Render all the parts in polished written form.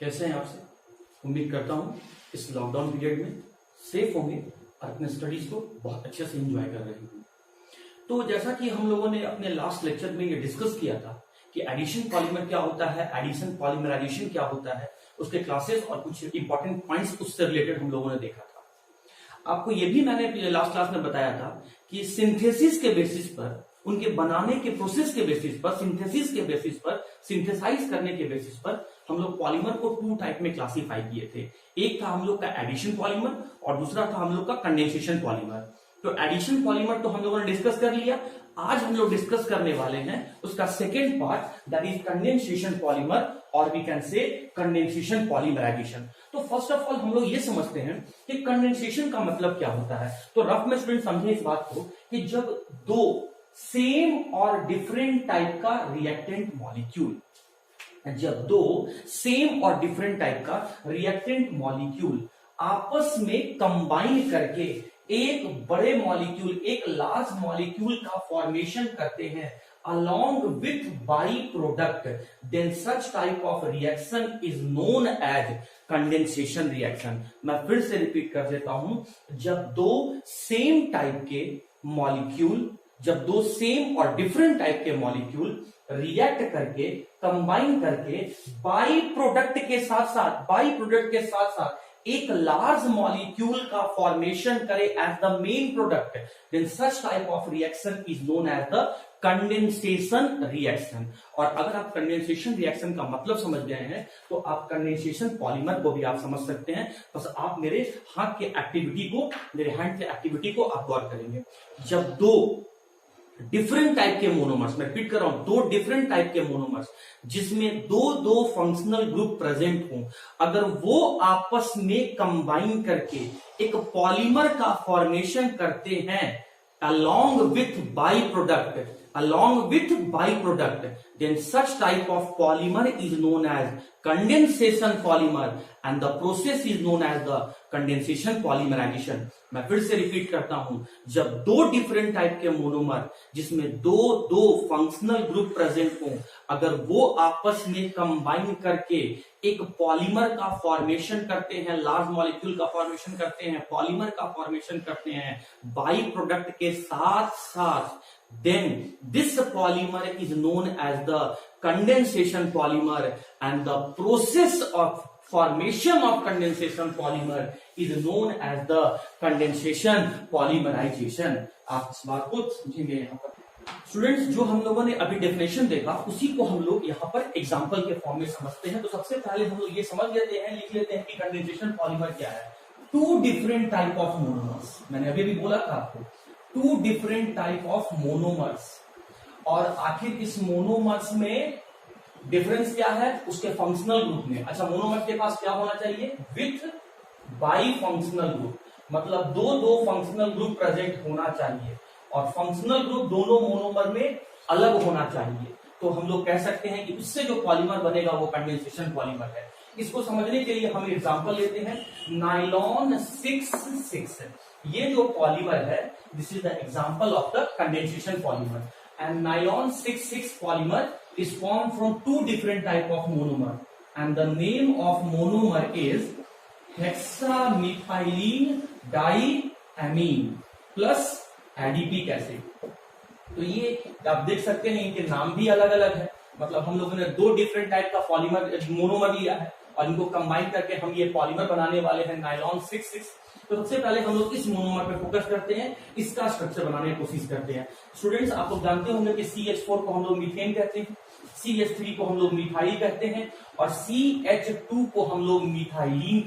कैसे हैं आप सब। उम्मीद करता हूं इस लॉकडाउन पीरियड में सेफ होंगे और अपने स्टडीज को बहुत अच्छे से एंजॉय कर रहे होंगे। तो जैसा कि हम लोगों ने अपने लास्ट लेक्चर में ये डिस्कस किया था कि एडिशन पॉलीमर क्या होता है, एडिशन पॉलीमराइजेशन क्या होता है, उसके क्लासेस और कुछ इंपॉर्टेंट पॉइंट्स उससे रिलेटेड हम लोगों ने देखा था। आपको ये भी मैंने लास्ट क्लास में बताया था कि सिंथेसिस के बेसिस पर, उनके बनाने के प्रोसेस के बेसिस पर, सिंथेसिस के बेसिस पर, सिंथेसाइज करने के बेसिस पर हम लोग पॉलीमर को 2 टाइप में क्लासिफाई किए थे। एक था हम लोग का एडिशन पॉलीमर और दूसरा था हम लोग का कंडेंसेशन पॉलीमर। तो एडिशन पॉलीमर तो हम लोगों ने डिस्कस कर लिया। आज हम लोग डिस्कस करने वाले हैं उसका second part, that is condensation polymer और we can say condensation polymerisation. तो फर्स्ट ऑफ ऑल हम लोग ये समझते हैं कि कंडेंसेशन का मतलब क्या होता है। तो रफ में स्टूडेंट समझे इस बात को कि जब दो सेम और डिफरेंट टाइप का रिएक्टेंट मॉलिक्यूल, जब दो सेम और डिफरेंट टाइप का रिएक्टेंट मॉलिक्यूल आपस में कंबाइन करके एक बड़े मॉलिक्यूल, एक लार्ज मॉलिक्यूल का फॉर्मेशन करते हैं along with byproduct, then such type of reaction is known as condensation reaction। मैं फिर से रिपीट कर देता हूं, जब दो सेम टाइप के मॉलिक्यूल, जब दो सेम और डिफरेंट टाइप के मॉलिक्यूल रिएक्ट करके, कंबाइन करके बाई प्रोडक्ट के साथ एक लार्ज मॉलिक्यूल का फॉर्मेशन करे as the main product, then such type of reaction is known as the condensation reaction. और अगर आप कंडेंसेशन रिएक्शन का मतलब समझ गए हैं तो आप कंडेंसेशन पॉलीमर को भी आप समझ सकते हैं। बस आप मेरे हाथ के एक्टिविटी को, मेरे हैंड के एक्टिविटी को आप गौर करेंगे। जब दो डिफरेंट टाइप के मोनोमर्स, मैं रिपीट कर रहा हूं, दो डिफरेंट टाइप के मोनोमर्स जिसमें दो फंक्शनल ग्रुप प्रेजेंट हों, अगर वो आपस में कंबाइन करके एक पॉलीमर का फॉर्मेशन करते हैं along with byproduct, then such type of polymer is known as condensation polymer and the process is known as the condensation polymerization। मैं फिर से रिपीट करता हूं, जब दो डिफरेंट टाइप के मोनोमर जिसमें दो फंक्शनल ग्रुप प्रेजेंट हों, अगर वो आपस में कंबाइन करके एक पॉलीमर का फॉर्मेशन करते हैं, लार्ज मॉलिक्यूल का फॉर्मेशन करते हैं, पॉलीमर का फॉर्मेशन करते हैं बाई प्रोडक्ट के साथ साथ, then this polymer is known as the condensation polymer and the process of formation of condensation polymer is known as the condensation polymerization। आप इस बात को समझेंगे। यहाँ पर स्टूडेंट्स, जो हम लोगों ने अभी डेफिनेशन देखा उसी को हम लोग यहाँ पर एग्जांपल के फॉर्म में समझते हैं। तो सबसे पहले हम लोग ये समझ लेते हैं, लिख लेते हैं कि कंडेंसेशन पॉलीमर क्या है। 2 डिफरेंट टाइप ऑफ मोनोमर्स, मैंने अभी भी बोला था आपको, 2 डिफरेंट टाइप ऑफ मोनोमर्स। और आखिर इस मोनोमर्स में डिफरेंस क्या है? उसके फंक्शनल ग्रुप में। अच्छा, मोनोमर के पास क्या होना चाहिए? विथ बाई फंक्शनल ग्रुप, मतलब दो फंक्शनल ग्रुप प्रेजेंट होना चाहिए और फंक्शनल ग्रुप दोनों मोनोमर में अलग होना चाहिए। तो हम लोग कह सकते हैं कि उससे जो पॉलीमर बनेगा वो कंडेंसेशन पॉलीमर है। इसको समझने के लिए हम एग्जांपल लेते हैं, नाइलॉन 6,6। ये जो पॉलीमर है, this is the example of the condensation polymer and nylon 6,6 polymer is formed from 2 different type of monomer and the name of monomer is hexamethylene diamine plus adipic acid। तो ये आप देख सकते हैं इनके नाम भी अलग अलग है, मतलब हम लोगों ने 2 डिफरेंट टाइप का पॉलीमर मोनोमर लिया है और इनको कंबाइन करके हम ये पॉलीमर बनाने वाले हैं नाइलॉन 6,6। तो सबसे पहले हम लोग इस मोनोमर पे फोकस करते हैं, इसका स्ट्रक्चर बनाने की कोशिश करते हैं। स्टूडेंट्स, आप लोग जानते होंगे कि CH4 को हम लोग मीथेन कहते हैं, CH3 को हम लोग मिथाइल कहते हैं और CH2 को हम लोग मिथाइलिन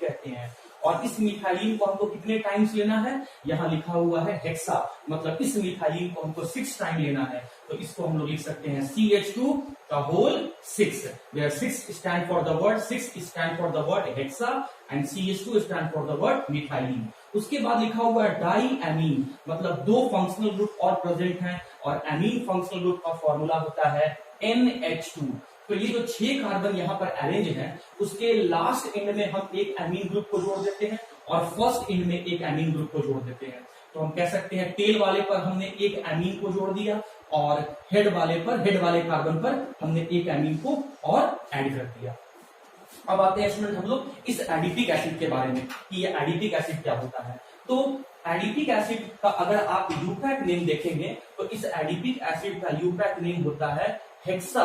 कहते हैं। और इस मिथाइलिन को हमको कितने टाइम्स लेना है? यहाँ लिखा हुआ है हेक्सा, मतलब इस मिथाइलिन को हमको 6 टाइम लेना है। तो इसको हम लोग लिख सकते हैं CH2 का whole 6, where 6 stand for the word, 6 stand for the word hexa and CH2 stand for the word methylene। उसके बाद लिखा हुआ है डाईएमीन, मतलब 2 फंक्शनल ग्रुप और प्रेजेंट हैं और एमीन फंक्शनल ग्रुप का फॉर्मूला होता है NH2। तो ये जो 6 कार्बन यहाँ पर अरेंज है, उसके लास्ट एंड में हम एक एमीन ग्रुप को जोड़ देते हैं और फर्स्ट एंड में एक एमीन ग्रुप को जोड़ देते हैं। तो हम कह सकते हैं टेल वाले पर हमने एक एमीन को जोड़ दिया और हेड वाले कार्बन पर हमने एक एमीन को और ऐड कर दिया। अब आते हैं स्टूडेंट हम लोग इस एडिपिक एसिड के बारे में कि ये एडिपिक एसिड क्या होता है। तो एडिपिक एसिड का अगर आप यूपैक नेम देखेंगे तो इस एडिपिक एसिड का यूपैक नेम होता है hexa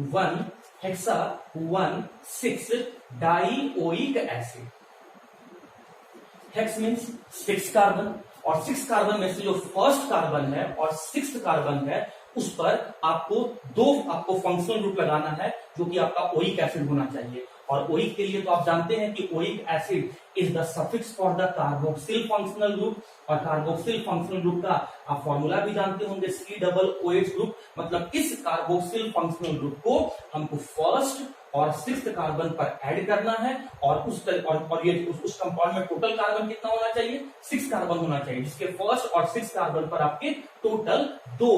1,6 dioic acid. Hex means 6 carbon, और 6 कार्बन में से जो फर्स्ट कार्बन है और 6th कार्बन है उस पर आपको फंक्शनल ग्रुप लगाना है जो कि आपका ओइक एसिड होना चाहिए। और ओइक के लिए तो आप जानते हैं कि oic acid is the suffix for the carboxyl functional group, और कार्बोक्सिल फंक्शनल ग्रुप का आप फॉर्मूला भी जानते होंगे C OOH ग्रुप। मतलब इस कार्बोक्सिल फंक्शनल ग्रुप को हमको फर्स्ट और 6th कार्बन पर ऐड करना है, और उस कंपाउंड में टोटल कार्बन कितना होना चाहिए, 6 कार्बन होना चाहिए, जिसके फर्स्ट और 6th कार्बन पर आपके टोटल 2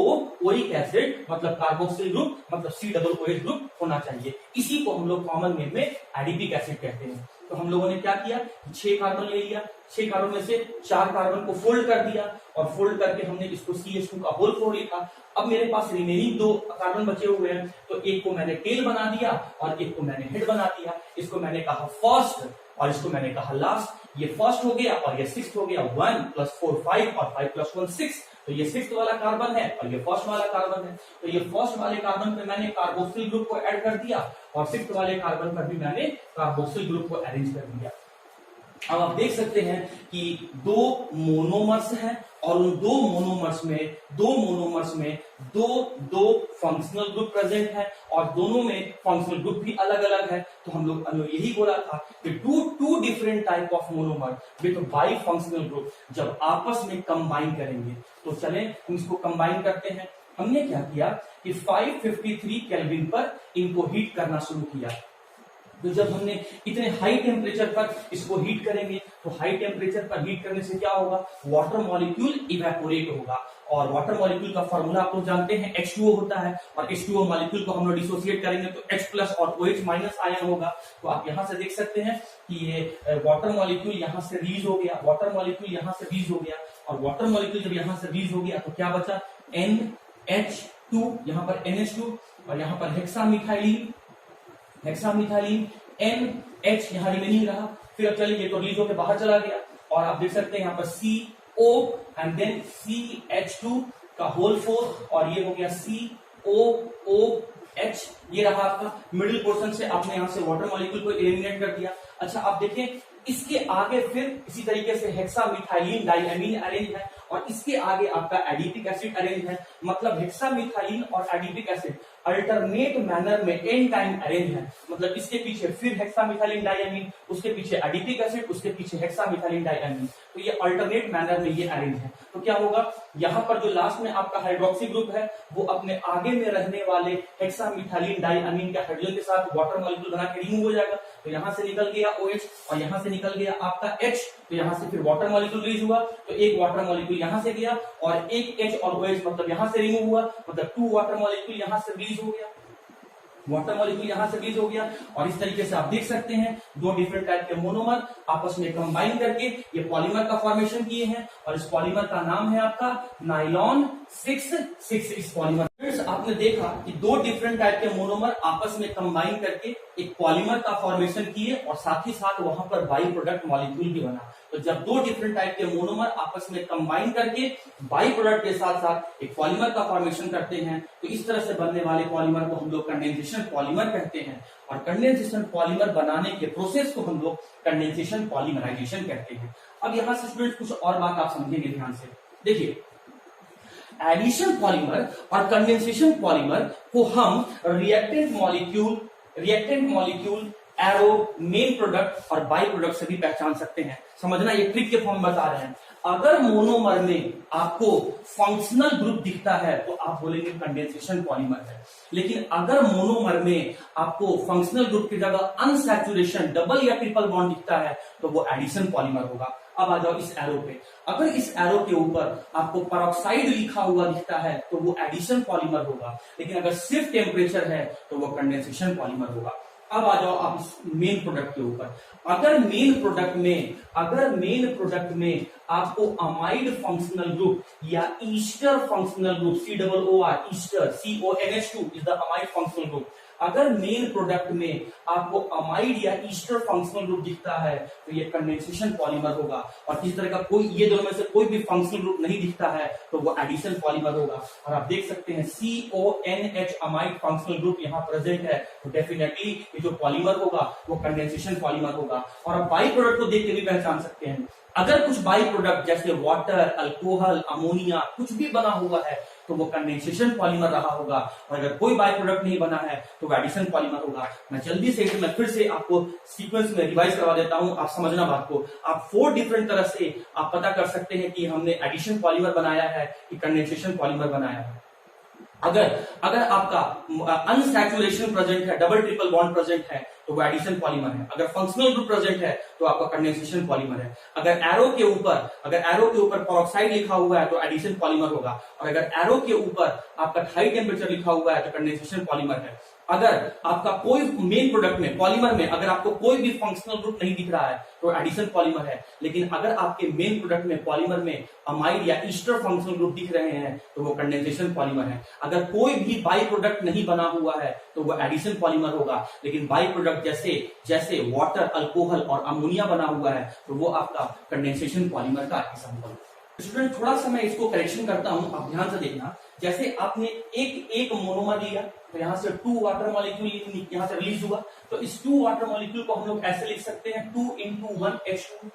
ओइक एसिड मतलब कार्बोक्सिल ग्रुप मतलब COOH ग्रुप होना चाहिए। इसी को हम लोग कॉमन नेम में एडिपिक एसिड कहते हैं। तो हम लोगों ने क्या किया, 6 कार्बन ले लिया, 6 कार्बन में से 4 कार्बन को फोल्ड कर दिया, और फोल्ड करके हमने इसको CH2 का होल 4 लिखा। अब मेरे पास रिमेनिंग 2 कार्बन बचे हुए हैं, तो एक को मैंने टेल बना दिया और एक को मैंने हेड बना दिया। इसको मैंने कहा फर्स्ट और इसको मैंने कहा लास्ट। ये फर्स्ट हो गया और ये 6th हो गया। 1 + 4 5 और 5 + 1 6, तो ये 6th वाला कार्बन है और ये फर्स्ट वाला कार्बन है। तो ये फर्स्ट वाले कार्बन पे मैंने कार्बोक्सिल ग्रुप को ऐड कर दिया, और 6th वाले कार्बन पर भी मैंने कार्बोक्सिल ग्रुप को अरेंज कर दिया। अब आप देख सकते हैं कि 2 मोनोमर्स हैं, और उन 2 मोनोमर्स में दो फंक्शनल ग्रुप प्रेजेंट है, और दोनों में फंक्शनल ग्रुप भी अलग अलग है। तो हम लोग यही बोला था कि two different type of monomer with bifunctional group जब आपस में कंबाइन करेंगे, तो चलें हम इसको कंबाइन करते हैं। हमने क्या किया कि 553 केल्विन पर इनको हीट करना शुरू किया। तो जब हमने इतने हाई टेम्परेचर पर इसको हीट करेंगे, तो हाई टेम्परेचर पर हीट करने से क्या होगा, वाटर मॉलिक्यूल इवेपोरेट होगा, और वाटर मॉलिक्यूल का फॉर्मूला आप लोग जानते हैं H2O होता है, और H2O मॉलिक्यूल को हम लोग डिसोसिएट करेंगे तो H+ और OH- आयन होगा। तो आप यहां से देख सकते हैं कि ये वाटर मॉलिक्यूल यहां से रिलीज हो गया, वाटर मॉलिक्यूल यहां से रिलीज हो गया, और वाटर मॉलिक्यूल जब यहां से रिलीज हो गया तो क्या बचा, NH2, यहां पर NH2, और यहां पर हेक्सामिथाइलिन NH यहां रिमेनिंग रहा। फिर अब चलिए तो रिलीज होकर बाहर चला गया, और आप देख सकते हैं यहां पर CO एंड देन CH2 का होल 4, और ये हो गया COOH। ये रहा आपका मिडिल पोर्शन से आपने यहां से वाटर मॉलिक्यूल को एलिमिनेट कर दिया। अच्छा आप देखें इसके आगे फिर इसी तरीके से हेक्सामिथाइलिन डाइएमीन अरेंज है, और इसके आगे आपका एडिपिक एसिड अरेंज है। मतलब हेक्सामिथाइलिन और एडिपिक एसिड अल्टरनेट मैनर में एन टाइम अरेंज है। मतलब इसके पीछे फिर हेक्सामिथाइलिन डाइएमीन, उसके पीछे एडिपिक एसिड, उसके पीछे हेक्सामिथाइलिन डाइएमीन, तो ये अल्टरनेट मैनर में ये अरेंज है। तो क्या होगा, यहाँ पर जो लास्ट में आपका हाइड्रोक्सी ग्रुप है वो अपने आगे में रहने वाले हेक्सामिथाइलिन डाइएमीन के हाइड्रोजन के साथ वाटर मॉलिक्यूल बना के रिमूव हो जाएगा। तो यहां से निकल गया OH और यहां से निकल गया आपका H, तो यहां से फिर वाटर मॉलिक्यूल रिलीज हुआ, तो एक वाटर मॉलिक्यूल यहां से गया और एक H और OH मतलब यहां से रिमूव हुआ, मतलब 2 वाटर मॉलिक्यूल यहां से रिलीज हो गया, वाटर मॉलिक्यूल यहां से रिलीज हो गया। और इस तरीके से आप देख सकते हैं 2 डिफरेंट टाइप के मोनोमर आपस में कंबाइन करके ये पॉलीमर का फॉर्मेशन किए हैं, और इस पॉलीमर का नाम है आपका नाइलॉन 6 इस पॉलीमर। आपने देखा कि 2 डिफरेंट टाइप के मोनोमर आपस में कंबाइन करके एक पॉलीमर का फॉर्मेशन किए, और साथ ही साथ वहां पर बाई प्रोडक्ट मॉलिक्यूल भी बना। तो जब 2 डिफरेंट टाइप के मोनोमर आपस में कंबाइन करके बाई प्रोडक्ट के साथ साथ एक पॉलीमर का फॉर्मेशन करते हैं, तो इस तरह से बनने वाले पॉलीमर को हम लोग कंडेंसेशन पॉलीमर कहते हैं, और कंडेंसेशन पॉलीमर बनाने के प्रोसेस को हम लोग कंडेंसेशन पॉलीमराइजेशन कहते हैं। अब यहां से स्टूडेंट कुछ और बात आप समझेंगे ध्यान से। देखिए एडिशन पॉलीमर और कंडेंसेशन पॉलीमर को हम reactant molecule arrow main product और बाई प्रोडक्ट से भी पहचान सकते हैं। समझना, ये ट्रिक के फॉर्म बता रहे हैं। अगर मोनोमर में आपको फंक्शनल ग्रुप दिखता है तो आप बोलेंगे कंडेंसेशन पॉलीमर है, लेकिन अगर मोनोमर में आपको फंक्शनल ग्रुप की जगह अनसैचुरेशन डबल या ट्रिपल बॉन्ड दिखता है तो वो एडिशन पॉलीमर होगा। अब आ जाओ इस एरो पे, अगर इस एरो के ऊपर आपको पेरोक्साइड लिखा हुआ दिखता है तो वो एडिशन पॉलीमर होगा, लेकिन अगर सिर्फ टेम्परेचर है तो वो कंडेंसेशन पॉलीमर होगा। अब आ जाओ आप इस मेन प्रोडक्ट के ऊपर, अगर मेन प्रोडक्ट में आपको अमाइड फंक्शनल ग्रुप या Easter functional group COOR Easter CONH2 is the amide functional group, अगर मेन प्रोडक्ट में आपको अमाइड या ईस्टर फंक्शनल ग्रुप दिखता है तो ये कंडेंसेशन पॉलीमर होगा, और किसी तरह का कोई ये दोनों में से कोई भी फंक्शनल ग्रुप नहीं दिखता है तो वो एडिशन पॉलीमर होगा। और आप देख सकते हैं CONH अमाइड फंक्शनल ग्रुप यहाँ प्रेजेंट है, तो डेफिनेटली ये जो पॉलीमर होगा वो कंडेंसेशन पॉलीमर होगा। और आप बाई प्रोडक्ट को देख के भी पहचान सकते हैं, अगर कुछ बाई प्रोडक्ट जैसे वाटर, अल्कोहल, अमोनिया कुछ भी बना हुआ है तो वो कंडेंसेशन पॉलीमर रहा होगा, और अगर कोई बाई प्रोडक्ट नहीं बना है तो वो एडिशन पॉलीमर होगा। मैं जल्दी से मैं फिर से आपको सीक्वेंस में रिवाइज करवा देता हूं, आप समझना बात को। आप 4 डिफरेंट तरह से आप पता कर सकते हैं कि हमने एडिशन पॉलीमर बनाया है कि कंडेंसेशन पॉलीमर बनाया है। अगर आपका अनसैचुरेशन प्रेजेंट है, डबल ट्रिपल बॉन्ड प्रेजेंट है तो वो एडिशन पॉलीमर है। अगर फंक्शनल ग्रुप प्रेजेंट है तो आपका कंडेंसेशन पॉलीमर है। अगर एरो के ऊपर पेरोक्साइड लिखा हुआ है तो एडिशन पॉलीमर होगा, और अगर एरो के ऊपर आपका हाई टेम्परेचर लिखा हुआ है तो कंडेंसेशन पॉलीमर है। अगर आपका कोई मेन प्रोडक्ट में पॉलीमर में अगर आपको कोई भी फंक्शनल ग्रुप नहीं दिख रहा है तो एडिशन पॉलीमर है, लेकिन अगर आपके मेन प्रोडक्ट में पॉलीमर में अमाइड या ईस्टर फंक्शनल ग्रुप दिख रहे हैं तो वो कंडेंसेशन पॉलीमर है। अगर कोई भी बाई प्रोडक्ट नहीं बना हुआ है तो वो एडिशन पॉलीमर होगा, लेकिन बाई प्रोडक्ट जैसे वाटर, अल्कोहल और अमोनिया बना हुआ है तो वो आपका कंडेंसेशन पॉलीमर का एग्जांपल है। स्टूडेंट थोड़ा सा मैं इसको करेक्शन करता हूं, आप ध्यान से देखना। जैसे आपने एक मोनोमर लिया तो यहां से 2 वाटर मॉलिक्यूल यहां से रिलीज हुआ, तो इस 2 वाटर मॉलिक्यूल को हम लोग ऐसे लिख सकते हैं 2 × 1 H2।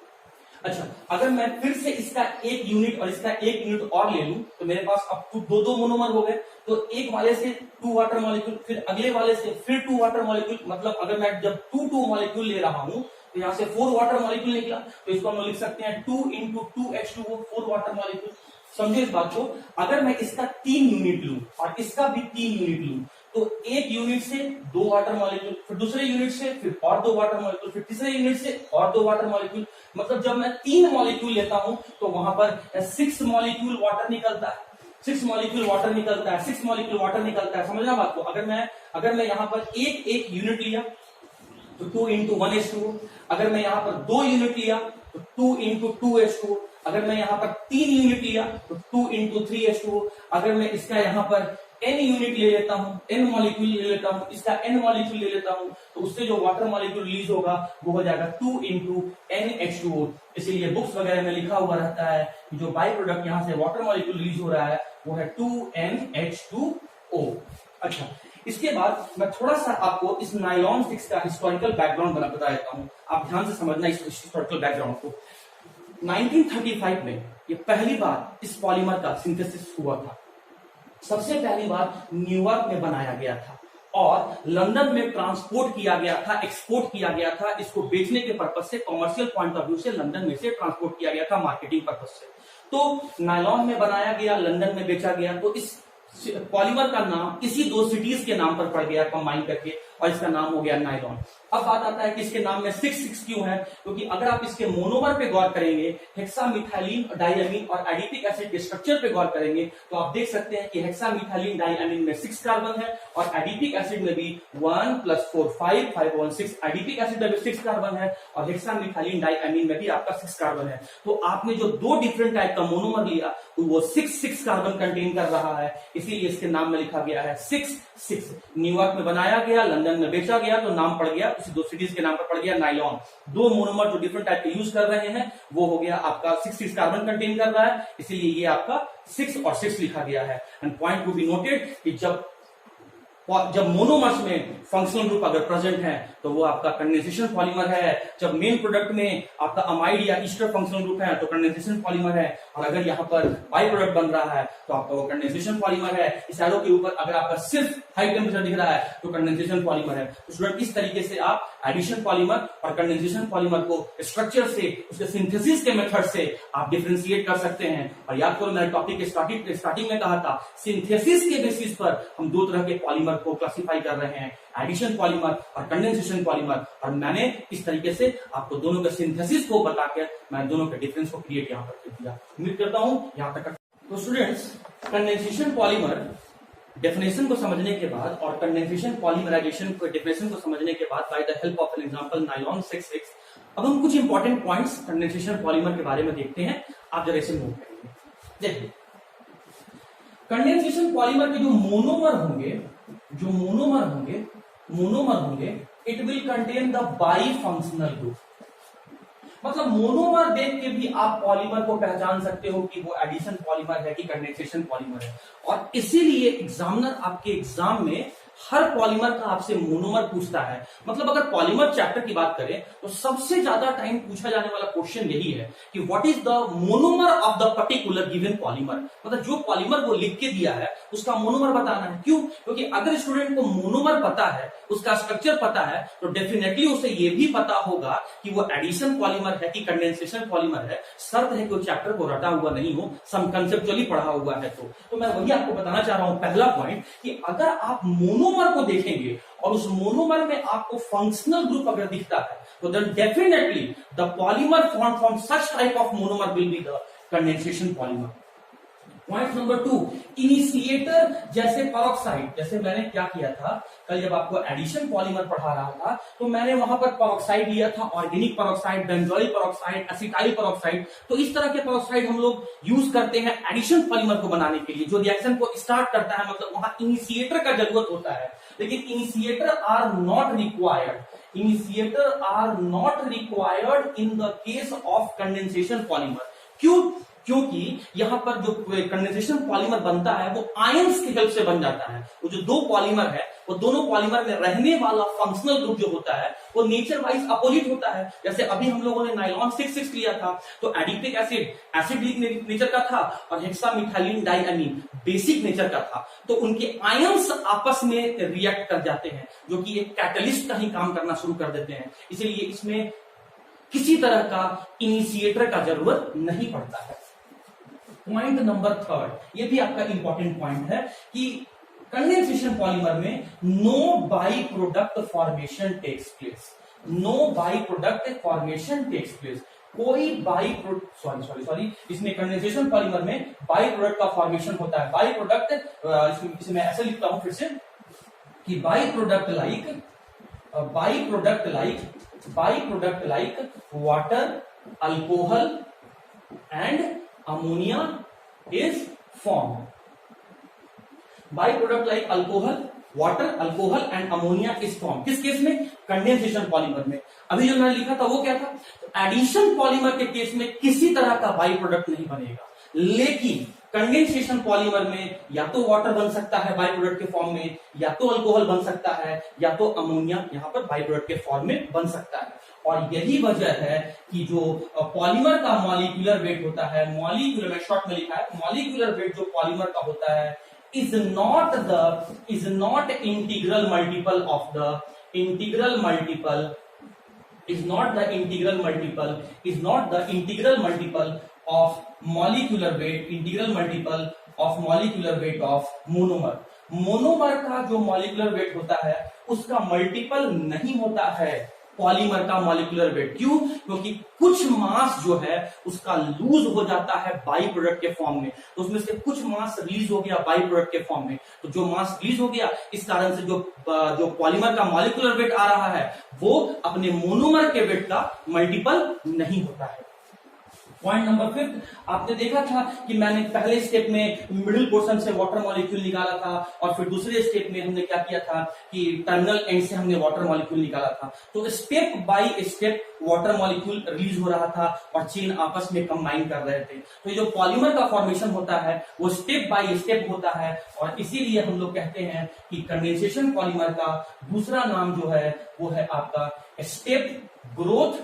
अच्छा, अगर मैं फिर से इसका एक यूनिट और इसका एक यूनिट और ले लूं तो मेरे पास अब दो मोनोमर हो गए। तो एक वाले से 2 वाटर मॉलिक्यूल, फिर अगले वाले से फिर 2 वाटर मॉलिक्यूल, मतलब अगर मैं जब 2 मॉलिक्यूल ले रहा हूं तो यहाँ से 4 वाटर मॉलिक्यूल निकला, तो इसको हम लिख सकते हैं 2 × 2 H2O, 4 वाटर मॉलिक्यूल। समझे इस बात को। अगर मैं इसका 3 यूनिट लूं और इसका भी 3 यूनिट लूं तो एक यूनिट से 2 वाटर मॉलिक्यूल, फिर दूसरे यूनिट से फिर और 2 वाटर मॉलिक्यूल, फिर तीसरे यूनिट से और 2 वाटर मॉलिक्यूल, मतलब जब मैं 3 मॉलिक्यूल लेता हूं तो वहां पर 6 मॉलिक्यूल वाटर निकलता है, 6 मॉलिक्यूल वाटर निकलता है, 6 मॉलिक्यूल वाटर निकलता है। समझना बात को। अगर मैं यहाँ पर एक यूनिट लिया तो 2 × 1 H2O, अगर मैं यहाँ पर 2 यूनिट लिया तो 2 × 2 H2O, अगर मैं यहाँ पर 3 यूनिट लिया तो 2 × 3 H2O, अगर मैं इसका यहाँ पर n यूनिट ले लेता हूँ, n मॉलिक्यूल ले लेता हूँ, इसका n मॉलिक्यूल ले लेता हूँ, तो उससे जो वाटर मॉलिक्यूल रिलीज होगा वो हो जाएगा 2 × n H2O। इसीलिए बुक्स वगैरह में लिखा हुआ रहता है कि जो बाई प्रोडक्ट यहाँ से वाटर मॉलिक्यूल रिलीज हो रहा है वो है 2n H2O। अच्छा, इसके बाद मैं थोड़ा सा आपको इस नायलॉन 6 का हिस्टोरिकल बैकग्राउंड बता देता हूं, आप ध्यान से समझना इस हिस्टोरिकल बैकग्राउंड को। 1935 में ये पहली बार इस पॉलीमर का सिंथेसिस हुआ था। सबसे पहली बार न्यूयॉर्क में बनाया गया था और लंदन में ट्रांसपोर्ट किया गया था, एक्सपोर्ट किया गया था। इसको बेचने के पर्पज से, कॉमर्शियल पॉइंट ऑफ व्यू से लंदन में से ट्रांसपोर्ट किया गया था मार्केटिंग पर्पज से। तो नायलॉन में बनाया गया, लंदन में बेचा गया, तो इस पॉलीमर का नाम इसी 2 सिटीज के नाम पर पड़ गया कंबाइन करके, और इसका नाम हो गया नायलॉन। अब बात आता है कि इसके नाम में 6 क्यों है, क्योंकि अगर आप इसके मोनोमर पे गौर करेंगे, हेक्सामिथाइलिन, डायमीन और एडिपिक एसिड के स्ट्रक्चर पे गौर करेंगे तो आप देख सकते हैं कि हेक्सामिथाइलिन डायमीन में 6 कार्बन है और एडिपिक एसिड में भी 1 + 4 5 5 1 6, एडिपिक एसिड में भी 6 कार्बन है और हेक्सामिथाइलिन डायमीन में भी आपका 6 कार्बन है। तो आपने जो 2 डिफरेंट टाइप का मोनोमर लिया तो वो 6 कार्बन कंटेन कर रहा है, इसीलिए इसके नाम में लिखा गया है 6। न्यूयॉर्क में बनाया गया, लंदन में बेचा गया, तो नाम पड़ गया उसी 2 सिटीज के नाम पर पड़ गया नायलॉन। 2 मोनोमर जो डिफरेंट टाइप के यूज कर रहे हैं वो हो गया आपका 6 कार्बन कंटेन कर रहा है, इसीलिए ये आपका 6 और 6 लिखा गया है। And point to be noted कि जब मोनोमर्स में फंक्शनल ग्रुप अगर प्रेजेंट है तो वो आपका कंडेंसेशन पॉलीमर है। जब मेन प्रोडक्ट में आपका अमाइड या ईस्टर फंक्शनल ग्रुप है तो कंडेंसेशन पॉलीमर है, और अगर यहाँ पर बाई प्रोडक्ट बन रहा है तो आपका वो कंडेंसेशन पॉलीमर है। इस एरो के ऊपर अगर आपका सिर्फ हाई टेम्परेचर दिख रहा है तो कंडेंसेशन पॉलीमर है। तो स्टूडेंट इस तरीके से आप एडिशन पॉलीमर और कंडेंसेशन पॉलीमर को स्ट्रक्चर से, उसके सिंथेसिस के मेथड से आप डिफरेंशिएट कर सकते हैं। और याद करो मैंने टॉपिक के स्टार्टिंग में कहा था, सिंथेसिस के बेसिस पर हम 2 तरह के पॉलीमर को क्लासिफाई कर रहे हैं, एडिशन पॉलीमर और कंडेंसेशन पॉलीमर। और मैंने इस तरीके से आपको दोनों के सिंथेसिस को बताकर मैं दोनों के डिफरेंस को क्रिएट यहाँ पर कर दिया। उम्मीद करता हूं यहाँ तक। तो स्टूडेंट्स, कंडेंसेशन पॉलीमर डेफिनेशन को समझने के बाद और कंडेंसेशन पॉलीमराइजेशन को डेफिनेशन को समझने के बाद by the help of an example nylon 6 अब हम कुछ इंपॉर्टेंट पॉइंट्स कंडेंसेशन पॉलीमर के बारे में देखते हैं। आप जरा इसे नोट करेंगे। देखिए, कंडेंसेशन पॉलीमर के जो मोनोमर होंगे मोनोमर होंगे, it will contain the by functional group. मतलब मोनोमर देख के भी आप पॉलीमर को पहचान सकते हो कि वो एडिशन पॉलीमर है कि कंडेंसेशन पॉलीमर है। और इसीलिए एग्जामिनर आपके एग्जाम में हर पॉलीमर का आपसे मोनोमर पूछता है। मतलब अगर पॉलीमर चैप्टर की बात करें तो सबसे ज्यादा टाइम पूछा जाने वाला क्वेश्चन यही है कि what is the monomer of the particular given polymer. मतलब जो पॉलीमर वो लिख के दिया है उसका मोनोमर बताना है। क्यों? क्योंकि अगर स्टूडेंट को मोनोमर पता है, उसका स्ट्रक्चर पता है, तो डेफिनेटली उसे ये भी पता होगा कि वो एडिशन पॉलीमर है कि कंडेंसेशन पॉलीमर है। शर्त है कि वो चैप्टर को रटा हुआ नहीं हो, सम कंसेप्चुअली पढ़ा हुआ है। तो मैं वही आपको बताना चाह रहा हूं, पहला पॉइंट, कि अगर आप मोनोमर को देखेंगे और उस मोनोमर में आपको फंक्शनल ग्रुप अगर दिखता है तो then definitely the polymer form from such type of monomer will be the condensation polymer. Point number 2, initiator जैसे पेरोक्साइड। जैसे मैंने क्या किया था कल जब आपको एडिशन पॉलीमर पढ़ा रहा था तो मैंने वहां पर पेरोक्साइड लिया था, organic peroxide, benzoyl peroxide, acetyl peroxide. तो इस तरह के पेरोक्साइड हम लोग यूज करते हैं एडिशन पॉलीमर को बनाने के लिए, जो रिएक्शन को स्टार्ट करता है। मतलब वहां इनिशिएटर का जरूरत होता है, लेकिन initiator are not required. Initiator are not required in the case of condensation polymer. क्यों? क्योंकि यहां पर जो कंडेंसेशन पॉलीमर बनता है वो आयंस की हेल्प से बन जाता है। वो जो दो पॉलीमर है वो दोनों पॉलीमर में रहने वाला फंक्शनल ग्रुप जो होता है वो नेचर वाइज अपोजिट होता है। जैसे अभी हम लोगों ने नाइलॉन 6,6 लिया था तो एडिपिक एसिडिक नेचर का था और हेक्सामिथाइलिन डाइअमीन बेसिक नेचर का था। तो उनके आयंस आपस में रिएक्ट कर जाते हैं, जो कि एक कैटलिस्ट का ही काम करना शुरू कर देते हैं। इसीलिए इसमें किसी तरह का इनिशिएटर का जरूरत नहीं पड़ता है। पॉइंट नंबर 3, ये भी आपका इंपॉर्टेंट पॉइंट है कि कंडेंसेशन पॉलीमर में no byproduct formation takes place. No byproduct formation takes place. कोई बाई सॉरी इसमें कंडेंसेशन पॉलीमर में बाई प्रोडक्ट का फॉर्मेशन होता है। बाई प्रोडक्ट इसमें ऐसे लिखता हूं फिर से कि by product like water, alcohol and ammonia is form. By product like alcohol, water, alcohol and ammonia is form. किस केस में? कंडेंसेशन पॉलीमर में। अभी जो मैंने लिखा था वो क्या था? एडिशन पॉलीमर के केस में किसी तरह का बाई प्रोडक्ट नहीं बनेगा, लेकिन कंडेंसेशन पॉलीमर में या तो वाटर बन सकता है बाई प्रोडक्ट के फॉर्म में, या तो अल्कोहल बन सकता है, या तो अमोनिया यहां पर बाई प्रोडक्ट के फॉर्म में बन सकता है। और यही वजह है कि जो पॉलीमर का मॉलिक्यूलर वेट होता है, मॉलिक्यूलर में शॉर्ट में लिखा है, मॉलिक्यूलर वेट जो पॉलीमर का होता है is not integral multiple of the integral multiple of molecular weight of monomer। Monomer का जो मॉलिक्यूलर वेट होता है उसका मल्टीपल नहीं होता है पॉलीमर का मॉलिक्यूलर वेट। क्यों? क्योंकि कुछ मास जो है उसका लूज हो जाता है बाई प्रोडक्ट के फॉर्म में, तो उसमें से कुछ मास रिलीज हो गया बाई प्रोडक्ट के फॉर्म में। तो जो मास रिलीज हो गया, इस कारण से जो पॉलीमर का मॉलिक्यूलर वेट आ रहा है वो अपने मोनोमर के वेट का मल्टीपल नहीं होता है। पॉइंट नंबर 5, आपने देखा था कि मैंने पहले स्टेप में मिडिल पोर्शन से वाटर मॉलिक्यूल निकाला था और फिर दूसरे स्टेप में हमने क्या किया था कि टर्मिनल एंड से हमने वाटर मॉलिक्यूल निकाला था। तो step by step water molecule release हो रहा था और चेन आपस में कंबाइन कर रहे थे। तो ये जो पॉलीमर का फॉर्मेशन होता है वो स्टेप बाय स्टेप होता है, और इसीलिए हम लोग कहते हैं कि कंडेंसेशन पॉलीमर का दूसरा नाम जो है वो है आपका step growth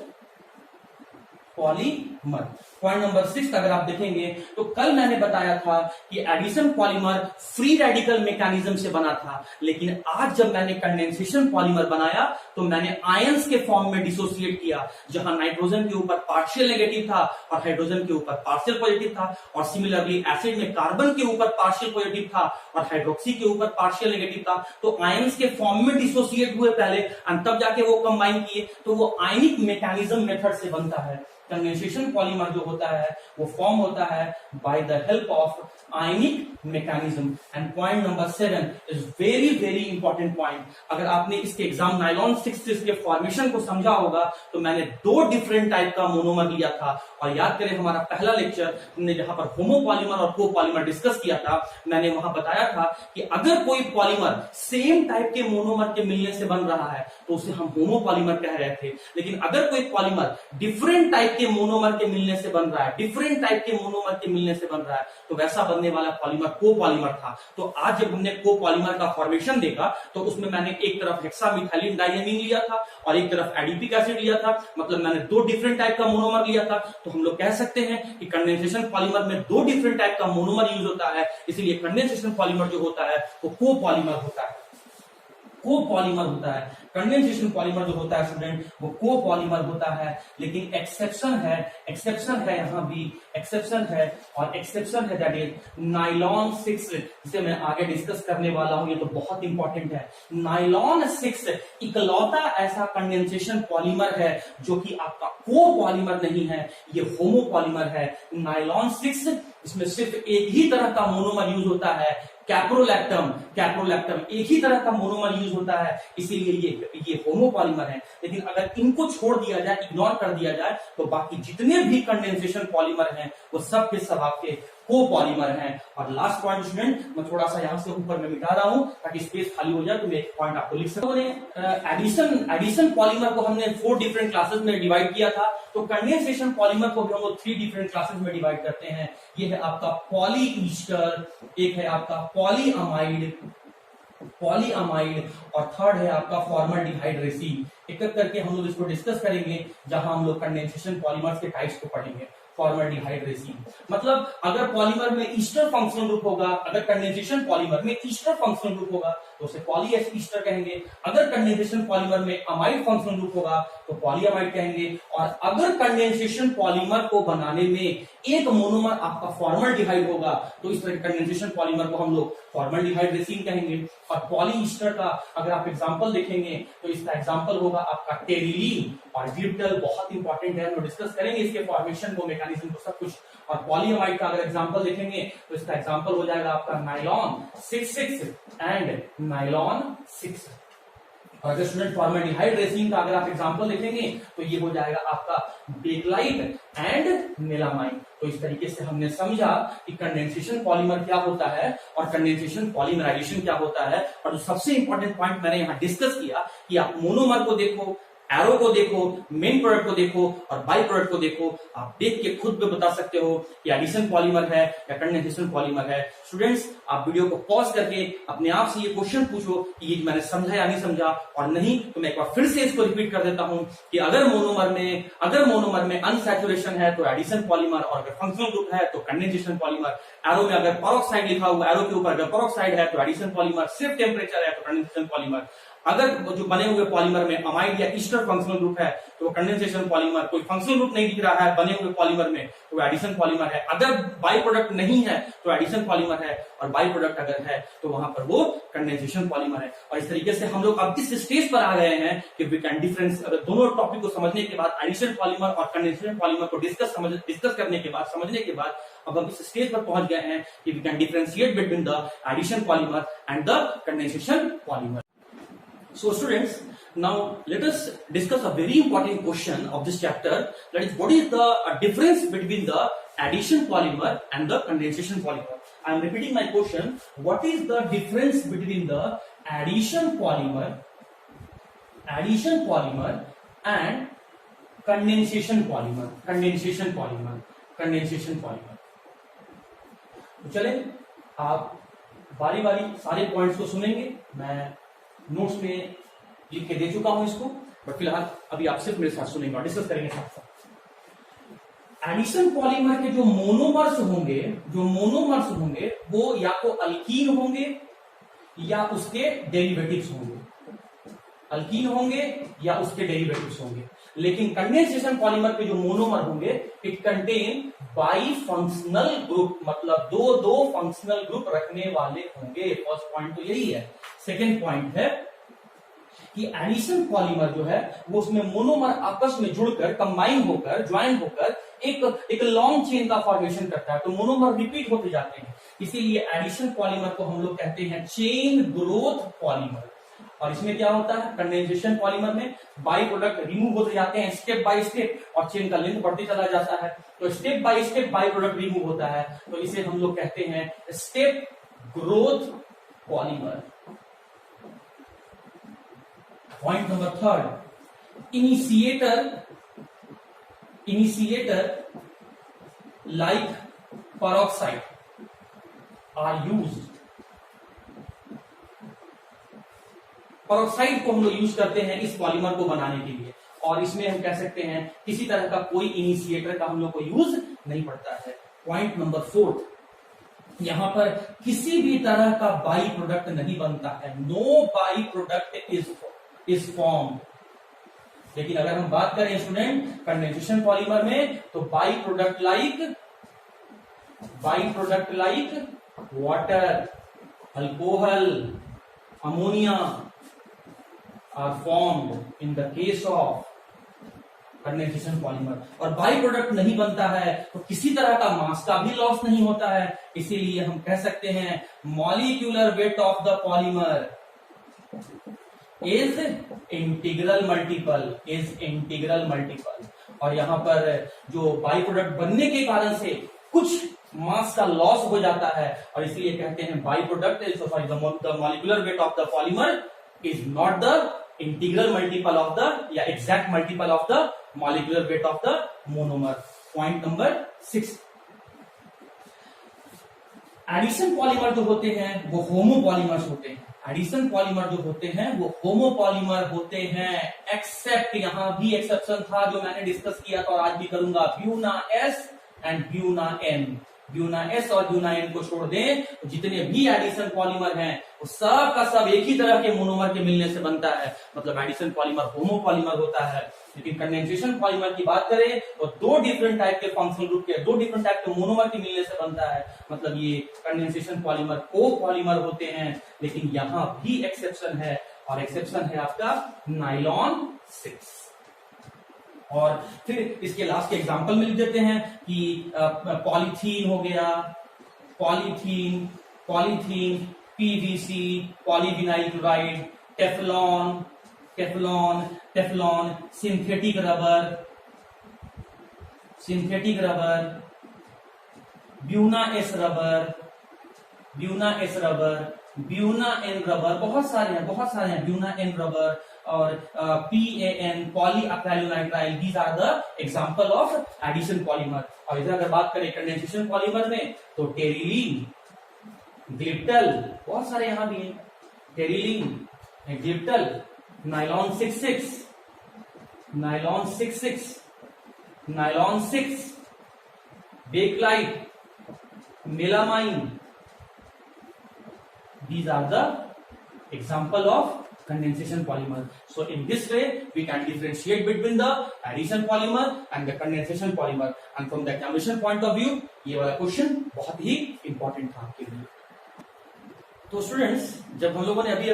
polymer. Point number 6 अगर आप देखेंगे तो कल मैंने बताया था कि addition polymer free radical mechanism से बना था, लेकिन आज जब मैंने कंडेंसेशन पॉलीमर बनाया तो मैंने आयंस के फॉर्म में डिसोसिएट किया, जहां नाइट्रोजन के ऊपर पार्शियल नेगेटिव था और हाइड्रोजन के ऊपर पार्शियल पॉजिटिव था, और सिमिलरली एसिड में कार्बन के ऊपर पार्शियल पॉजिटिव था और हाइड्रोक्सी के ऊपर पार्शियल नेगेटिव था। तो आयंस के फॉर्म में डिसोसिएट हुए पहले, तब जाके वो कंबाइन किए, तो वो आयनिक मैकेनिज्म मेथड से बनता है। कंडेंसेशन कंडेंसेशन पॉलीमर जो होता है वो फॉर्म होता है by the help of ionic mechanism. And point number 7 is very very important point. अगर आपने इसके एग्जाम नायलॉन 6 के फॉर्मेशन को समझा होगा तो मैंने 2 डिफरेंट टाइप का मोनोमर लिया था। और याद करें हमारा पहला लेक्चर हमने जहां पर होमोपॉलीमर और कोपॉलीमर डिस्कस किया था, मैंने वहां बताया था कि अगर कोई पॉलीमर सेम टाइप के मोनोमर के मिलने से बन रहा है तो उसे हम होमोपॉलीमर कह रहे थे। लेकिन अगर कोई पॉलीमर डिफरेंट टाइप के मोनोमर के मिलने से बन रहा है, डिफरेंट टाइप के मोनोमर के मिलने से बन रहा है, तो वैसा बनने वाला पॉलीमर कोपॉलीमर था। तो आज जब हमने कोपॉलीमर का फॉर्मेशन देखा तो उसमें मैंने एक तरफ हेक्सामिथाइलिन डायमीन लिया था और एक तरफ एडिपिक एसिड लिया था, मतलब मैंने 2 डिफरेंट टाइप का मोनोमर लिया था। तो हम लोग कह सकते हैं कि कंडेंसेशन पॉलीमर में 2 डिफरेंट टाइप का मोनोमर यूज होता है, इसलिए कंडेंसेशन पॉलीमर जो होता है वो कोपॉलीमर होता है, कोपॉलीमर होता है। कंडेंसेशन पॉलीमर जो होता है स्टूडेंट वो कोपॉलीमर होता है। लेकिन एक्सेप्शन है यहां भी एक्सेप्शन है, और एक्सेप्शन है दैट इज नायलॉन 6, जिसे मैं आगे डिस्कस करने वाला हूं। ये तो बहुत इंपॉर्टेंट है। नायलॉन 6 इकलौता ऐसा कंडेंसेशन पॉलीमर है जो कि आपका कोपॉलीमर नहीं है, ये होमोपॉलीमर है। नायलॉन 6 इसमें सिर्फ एक ही तरह का मोनोमर यूज होता है, कैप्रोलैक्टम एक ही तरह का मोनोमर यूज होता है, इसीलिए ये होमोपॉलीमर है। लेकिन अगर इनको छोड़ दिया जाए, इग्नोर कर दिया जाए, तो बाकी जितने भी कंडेंसेशन पॉलीमर हैं वो सब के सब आपके कोपॉलीमर हैं। और लास्ट पॉइंट स्टूडेंट, मैं थोड़ा सा यहां से ऊपर में मिटा रहा हूं ताकि स्पेस खाली हो जाए, तो मैं एक पॉइंट आपको लिख सकता हूं। एडिशन पॉलीमर को हमने 4 डिफरेंट क्लासेस में डिवाइड किया था, तो कंडेंसेशन पॉलीमर को भी हम लोग 3 डिफरेंट क्लासेस में डिवाइड करते हैं। ये है आपका पॉली ईस्टर, एक है आपका पॉलीअमाइड, और थर्ड है आपका फॉर्मल्डिहाइड रेसिन। एक एक करके हम लोग इसको डिस्कस करेंगे, जहां हम लोग कंडेंसेशन पॉलीमर्स के टाइप्स को पढ़ेंगे। फॉर्मल्डिहाइड रेसिन मतलब अगर पॉलीमर में ईस्टर फंक्शनल ग्रुप होगा, अगर कंडेंसेशन पॉलीमर में ईस्टर फंक्शनल ग्रुप होगा तो उसे पॉली ईस्टर कहेंगे। अगर कंडेंसेशन पॉलीमर में अमाइड फंक्शनल ग्रुप होगा तो पॉलीअमाइड कहेंगे। और अगर कंडेंसेशन पॉलीमर को बनाने में एक मोनोमर आपका फॉर्मल्डिहाइड होगा तो इस तरह के कंडेंसेशन पॉलीमर को हम लोग फॉर्मल्डिहाइड रेसिन कहेंगे। और पॉली ईस्टर का अगर आप एग्जांपल देखेंगे तो इसका एग्जांपल होगा आपका टेरिलीन और गिब्रेलिन, बहुत इंपॉर्टेंट है, हम डिस्कस करेंगे इसके फॉर्मेशन को, मैकेनिज्म को, सब कुछ। और पॉलीअमाइड का अगर एग्जांपल देखेंगे तो इसका एग्जांपल हो जाएगा आपका नायलॉन 6 एंड नायलॉन 6। और अगर स्टूडेंट फॉर्मल्डिहाइड रेसिन का अगर आप एग्जांपल देखेंगे तो ये हो जाएगा आपका बेकलाइट एंड मेलामाइन। तो इस तरीके से हमने समझा कि कंडेंसेशन पॉलीमर क्या होता है और कंडेंसेशन पॉलीमराइजेशन क्या होता है। और जो सबसे इंपॉर्टेंट पॉइंट मैंने यहाँ डिस्कस किया कि आप मोनोमर को देखो, एरो को देखो, मेन प्रोडक्ट को देखो और बाई प्रोडक्ट को देखो, आप देख के खुद भी बता सकते हो कि एडिशन पॉलीमर है या कंडेंसेशन पॉलीमर है। स्टूडेंट्स, आप वीडियो को पॉज करके अपने आप से ये क्वेश्चन पूछो कि ये मैंने समझा या नहीं समझा, और नहीं तो मैं एक बार फिर से इसको रिपीट कर देता हूं कि अगर मोनोमर में अनसैचुरेशन है तो एडिशन पॉलीमर, और अगर फंक्शनल ग्रुप है तो कंडेंसेशन पॉलीमर। एरो में अगर पेरोक्साइड लिखा हुआ, एरो के ऊपर अगर पेरोक्साइड है तो एडिशन पॉलीमर, सिर्फ टेम्परेचर है तो कंडेंसेशन पॉलीमर। अगर जो बने हुए पॉलीमर में अमाइड या ईस्टर फंक्शनल ग्रुप है तो वो कंडेंसेशन पॉलीमर, कोई फंक्शनल ग्रुप नहीं दिख रहा है बने हुए पॉलीमर में तो वो एडिशन पॉलीमर है। अगर बाई प्रोडक्ट नहीं है तो एडिशन पॉलीमर है, और बाई प्रोडक्ट अगर है तो वहां पर वो कंडेंसेशन पॉलीमर है। और इस तरीके से हम लोग अब इस स्टेज पर आ गए हैं कि वी कैन डिफरेंस, अगर दोनों टॉपिक को समझने के बाद, एडिशन पॉलीमर और कंडेंसेशन पॉलीमर को डिस्कस करने के बाद, समझने के बाद, अब हम इस स्टेज पर पहुंच गए हैं कि we can differentiate between the addition polymer and the condensation polymer. So students, now let us discuss a very important question of this chapter, that is, what is the difference between the addition polymer and the condensation polymer? I am repeating my question. What is the difference between the addition polymer and condensation polymer? तो चले आप बारी बारी सारे points को सुनेंगे। मैं notes में लिख के दे चुका हूं इसको, बट फिलहाल अभी आप सिर्फ मेरे साथ सुनेंगे और डिस्कस करेंगे साथ साथ। एडिशन पॉलीमर के जो मोनोमर्स होंगे वो या तो अल्कीन होंगे या उसके डेरिवेटिव्स होंगे, लेकिन कंडेंसेशन पॉलीमर के जो मोनोमर होंगे it contain by functional group, मतलब दो फंक्शनल ग्रुप रखने वाले होंगे। फर्स्ट पॉइंट तो यही है। सेकेंड पॉइंट है कि एडिशन पॉलीमर जो है वो उसमें मोनोमर आपस में जुड़कर, कंबाइन होकर, ज्वाइन होकर एक लॉन्ग चेन का फॉर्मेशन करता है, तो मोनोमर रिपीट होते जाते हैं, इसीलिए एडिशन पॉलीमर को हम लोग कहते हैं चेन ग्रोथ पॉलीमर। और इसमें क्या होता है, कंडेंसेशन पॉलीमर में बाई प्रोडक्ट रिमूव होते जाते हैं स्टेप बाय स्टेप, और चेन का लेंथ बढ़ते चला जाता है, तो step by step by product remove होता है, तो इसे हम लोग कहते हैं step growth polymer. Point number third, initiator like peroxide are used। Peroxide को हम लोग यूज करते हैं इस पॉलीमर को बनाने के लिए, और इसमें हम कह सकते हैं किसी तरह का कोई इनिशिएटर का हम लोग को यूज नहीं पड़ता है। पॉइंट नंबर फोर्थ, यहां पर किसी भी तरह का बाई प्रोडक्ट नहीं बनता है, no byproduct is form. लेकिन अगर हम बात करें स्टूडेंट कंडेंसेशन पॉलीमर में, तो byproduct like water, alcohol, ammonia are formed in the case of condensation polymer. और बाई प्रोडक्ट नहीं बनता है तो किसी तरह का मास का भी लॉस नहीं होता है, इसीलिए हम कह सकते हैं molecular weight of the polymer is integral multiple. और यहां पर जो बाई प्रोडक्ट बनने के कारण से कुछ मास का लॉस हो जाता है, और इसलिए कहते हैं by product the molecular weight of the polymer is not the integral multiple of the या exact multiple of the molecular weight of the monomer. Point number 6, addition polymer जो होते हैं वो होमोपॉलीमर्स होते हैं। एडिशन पॉलीमर जो होते हैं वो होमोपॉलीमर होते हैं, एक्सेप्ट, यहां भी एक्सेप्शन था जो मैंने डिस्कस किया था और आज भी करूंगा, Buna S and Buna N. Buna S और ब्यूना एन को छोड़ दें तो जितने भी एडिशन पॉलीमर हैं वो सब का सब एक ही तरह के मोनोमर के मिलने से बनता है, मतलब एडिशन पॉलीमर होमोपॉलीमर होता है। लेकिन कंडेंसेशन पॉलीमर की बात करें तो दो डिफरेंट टाइप के फंक्शनल ग्रुप के, दो डिफरेंट टाइप के मोनोमर के मिलने से बनता है, मतलब ये कंडेंसेशन पॉलीमर को पॉलीमर होते हैं। लेकिन यहां भी एक्सेप्शन है, और एक्सेप्शन है आपका नाइलॉन 6। और फिर इसके लास्ट के एग्जांपल में लिख देते हैं कि पॉलीथीन हो गया, polythene, PVC, polyvinyl chloride, Teflon, synthetic rubber, buna S rubber, buna N rubber, बहुत सारे हैं, ब्यूना एन रबर, और PAN polyacrylonitrile, these are the example of addition polymer. और इधर अगर बात करें कंडेंसेशन पॉलीमर में तो टेरिलीन, ग्लिप्टल, बहुत सारे यहां भी हैं, terylene, glyptal, nylon 6, bakelite, melamine, these are the example of condensation polymer. So in this way we can differentiate between the addition polymer and the condensation polymer, and from the examination point of view ये वाला question बहुत ही important था आपके लिए। तो students, जब हम लोगों ने अभी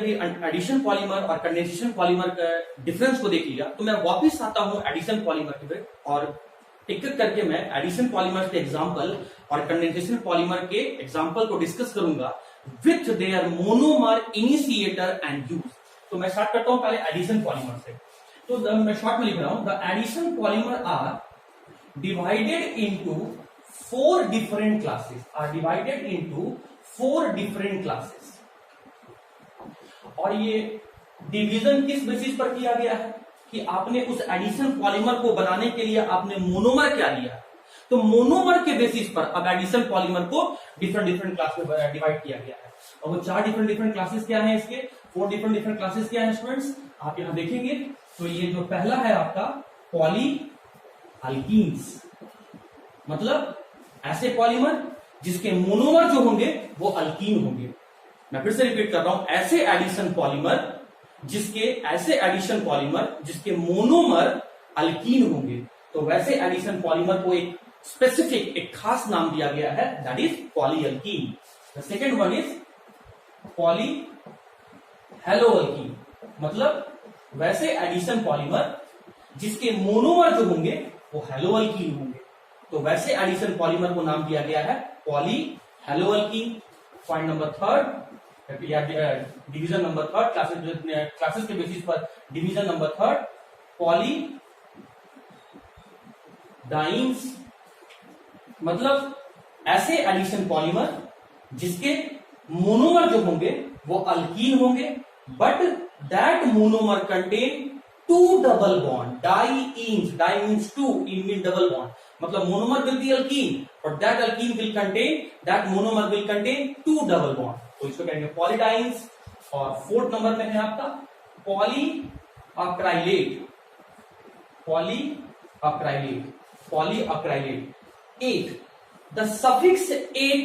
एडिशन पॉलीमर और कंडेंसेशन पॉलीमर का डिफरेंस को देख लिया, तो मैं वापस आता हूं एडिशन पॉलीमर की तरफ, और एक एक करके मैं एडिशन पॉलीमर के एग्जांपल और कंडेंसेशन पॉलीमर के एग्जांपल को डिस्कस करूंगा with their monomer, initiator and use. तो मैं स्टार्ट करता हूं पहले एडिशन पॉलीमर से। तो मैं शॉर्ट में लिख रहा हूं, the addition polymer are divided into 4 different classes, और ये डिवीजन किस बेसिस पर किया गया है कि आपने उस एडिशन पॉलीमर को बनाने के लिए आपने मोनोमर क्या लिया, तो मोनोमर के बेसिस पर अब एडिशन पॉलीमर को डिफरेंट क्लास में डिवाइड किया गया है। और वो 4 डिफरेंट क्लासेस क्या हैं, इसके 4 डिफरेंट क्लासेस क्या हैं स्टूडेंट्स, आप यहां देखेंगे तो ये जो पहला है आपका पॉली अल्कीन्स, मतलब ऐसे पॉलीमर जिसके मोनोमर जो होंगे वो अल्कीन होंगे। मैं फिर से रिपीट कर रहा हूं, ऐसे एडिशन पॉलीमर जिसके मोनोमर अल्कीन होंगे, तो वैसे एडिशन पॉलीमर को एक स्पेसिफिक, एक खास नाम दिया गया है, that is polyalkene. The second one is poly haloalkene, मतलब वैसे एडिशन पॉलीमर जिसके मोनोमर जो होंगे वो हेलोअल्कीन होंगे। तो वैसे एडिशन पॉलीमर को नाम दिया गया है poly hello alkyne. Point number third या डिवीजन नंबर थर्ड, क्लासेस के बेसिस पर division number third, poly dice मतलब ऐसे एडिशन पॉलीमर जिसके मोनोमर जो होंगे वो अल्कीन होंगे, but that monomer contain two double bond. Di means two, in mean double bond, मतलब monomer will be alkene but that alkene will contain, that monomer will contain two double bond, तो इसको कहेंगे पॉलीडाइंस। और fourth number में है आपका पॉलीअक्राइलेट। पॉलीअक्राइलेट 8, the suffix 8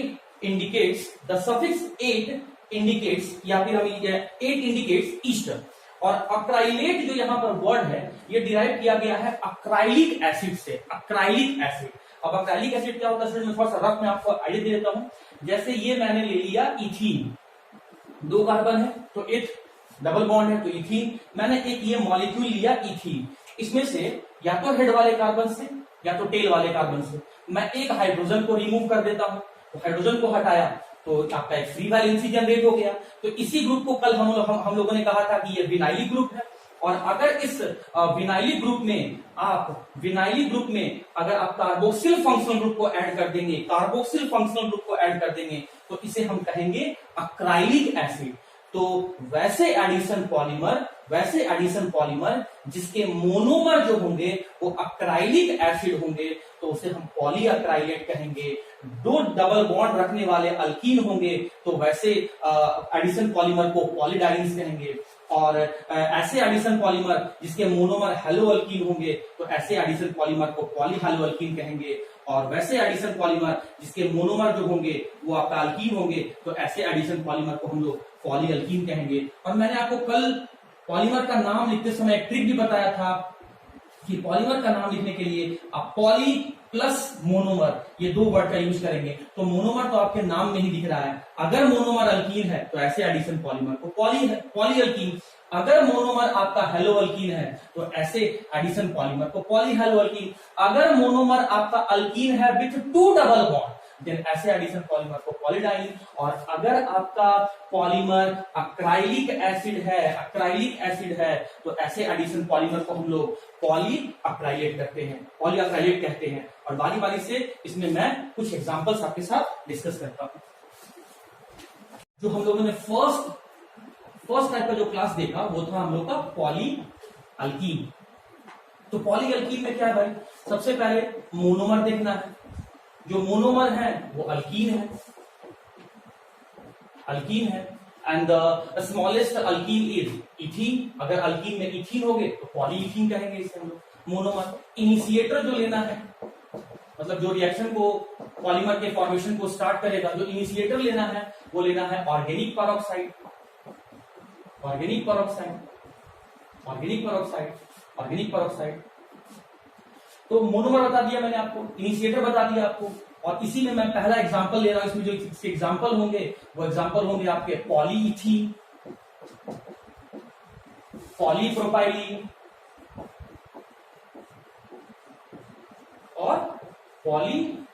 indicates या फिर हम 8 indicates ईस्टर। और अक्राइलेट जो यहां पर वर्ड है ये डिराइव किया गया है अक्राइलिक एसिड से। अक्राइलिक एसिड, अब अक्राइलिक एसिड क्या होता है मैं थोड़ा सा रफ में आपको आइडिया दे देता हूं। जैसे ये मैंने ले लिया इथीन, 2 कार्बन है तो 8 डबल बॉन्ड है तो इथीन। मैंने एक ये मॉलिक्यूल लिया इथीन, इसमें से या तो हेड वाले कार्बन से या तो टेल वाले कार्बन से मैं एक हाइड्रोजन को रिमूव कर देता हूं, तो हाइड्रोजन को हटाया तो आपका एक फ्री वैलेंसी जनरेट हो गया। तो इसी ग्रुप को कल हम लोगों ने कहा था कि ये विनाइलिक ग्रुप है। और अगर इस विनाइलिक ग्रुप में अगर आप कार्बोक्सिल फंक्शनल ग्रुप को ऐड कर देंगे, तो इसे हम कहेंगे अक्राइलिक एसिड। तो वैसे एडिशन पॉलीमर जिसके मोनोमर जो होंगे वो अक्राइलिक एसिड होंगे तो उसे हम पॉलीअक्राइलेट कहेंगे। 2 डबल बॉन्ड रखने वाले अल्कीन होंगे तो वैसे एडिशन पॉलीमर को पॉलीडाइंस कहेंगे। और ऐसे एडिशन पॉलीमर जिसके मोनोमर हेलो अल्कीन होंगे तो ऐसे एडिशन पॉलीमर को पॉलीहेलो अल्कीन कहेंगे। और वैसे एडिशन पॉलीमर जिसके मोनोमर जो होंगे वो आपका अल्कीन होंगे तो ऐसे एडिशन पॉलीमर को हम लोग पॉली अल्कीन कहेंगे। और मैंने आपको कल पॉलीमर का नाम लिखते समय एक ट्रिक भी बताया था कि पॉलीमर का नाम लिखने के लिए आप पॉली प्लस मोनोमर ये 2 वर्ड का यूज करेंगे। तो मोनोमर तो आपके नाम में ही दिख रहा है, अगर मोनोमर अल्कीन है तो ऐसे एडिशन पॉलीमर को पॉली अल्कीन, अगर मोनोमर आपका हेलो अल्कीन है तो ऐसे एडिशन पॉलीमर को पॉली हेलो अल्कीन, अगर मोनोमर आपका अल्कीन है विथ 2 डबल बॉन्ड देन ऐसे एडिशन पॉलीमर को पॉलीडाइन। और अगर आपका पॉलीमर अक्राइलिक एसिड है तो ऐसे एडिशन पॉलीमर को हम लोग पॉलीअक्राइलेट कहते हैं। और बारी बारी से इसमें मैं कुछ एग्जांपल्स आपके साथ डिस्कस करता हूं। जो हम लोगों ने फर्स्ट टाइप का जो क्लास देखा वो था हम लोग का पॉलीअल्कीन। तो पॉलीअल्कीन में क्या है भाई, सबसे पहले मोनोमर देखना है। जो मोनोमर है वो अल्कीन है and the smallest alkene is ethene. अगर अल्कीन में इथीन हो गए तो पॉलीइथीन कहेंगे इसे हम लोग। मोनोमर इनिशिएटर जो लेना है, मतलब जो रिएक्शन को पॉलीमर के फॉर्मेशन को स्टार्ट करेगा, जो इनिशिएटर लेना है वो लेना है ऑर्गेनिक पेरोक्साइड। तो मोनोमर बता दिया मैंने आपको, इनिशिएटर बता दिया आपको। और इसी में मैं पहला एग्जांपल ले रहा हूं, इसमें जो इसके एग्जांपल होंगे वो एग्जांपल होंगे आपके पॉलीइथीन, पॉलीप्रोपाइलीन और पॉलीस्टाइरीन।